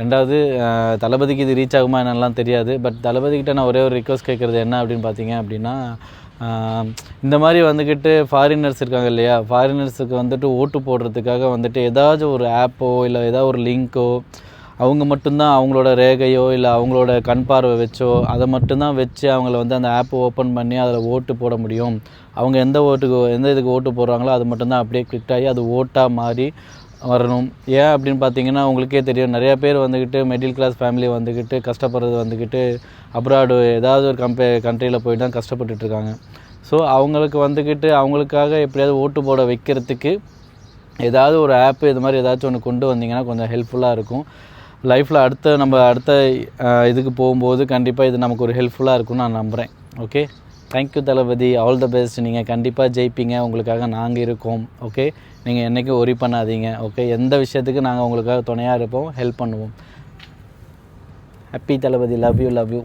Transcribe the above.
2வது தளபதிக்கு இது ரீச் ஆகுமா என்னெல்லாம் தெரியாது. பட் தளபதிக்கிட்ட நான் ஒரே ஒரு ரிக்வஸ்ட் கேட்குறது என்ன அப்படின்னு பார்த்தீங்க அப்படின்னா, இந்த மாதிரி வந்துக்கிட்டு ஃபாரினர்ஸ் இருக்காங்க இல்லையா, ஃபாரினர்ஸுக்கு வந்துட்டு ஓட்டு போடுறதுக்காக வந்துட்டு ஏதாச்சும் ஒரு ஆப்போ இல்லை ஏதாவது ஒரு லிங்க்கோ, அவங்க மட்டும்தான் அவங்களோட ரேகையோ இல்லை அவங்களோட கண் பார்வை வச்சோ அதை மட்டும்தான் வச்சு அவங்கள வந்து அந்த ஆப்பை ஓப்பன் பண்ணி அதில் ஓட்டு போட முடியும். அவங்க எந்த இதுக்கு ஓட்டு போடுறாங்களோ அது மட்டும்தான் அப்படியே கிளிக் ஆகி அது ஓட்டாக மாறி வரணும். ஏன் அப்படின்னு பார்த்தீங்கன்னா, உங்களுக்கே தெரியும், நிறையா பேர் வந்துக்கிட்டு மிடில் கிளாஸ் ஃபேமிலி வந்துக்கிட்டு கஷ்டப்படுறது வந்துக்கிட்டு அப்ராடு ஏதாவது ஒரு கண்ட்ரியில் போய்ட்டு தான் கஷ்டப்பட்டுட்ருக்காங்க. ஸோ அவங்களுக்கு வந்துக்கிட்டு அவங்களுக்காக எப்படியாவது ஓட்டு போட வைக்கிறதுக்கு ஏதாவது ஒரு ஆப்பு இது மாதிரி ஏதாச்சும் ஒன்று கொண்டு வந்தீங்கன்னா கொஞ்சம் ஹெல்ப்ஃபுல்லாக இருக்கும். லைஃப்பில் அடுத்த இதுக்கு போகும்போது கண்டிப்பாக இது நமக்கு ஒரு ஹெல்ப்ஃபுல்லாக இருக்கும்னு நான் நம்புகிறேன். Okay, thank you Thalapathy, all the best. நீங்கள் கண்டிப்பாக ஜெயிப்பீங்க, உங்களுக்காக நாங்கள் இருக்கோம். ஓகே, நீங்கள் என்றைக்கும் ஒரி பண்ணாதீங்க. ஓகே, எந்த விஷயத்துக்கு நாங்கள் உங்களுக்காக துணையாக இருப்போம், ஹெல்ப் பண்ணுவோம். Happy Thalapathy, love you.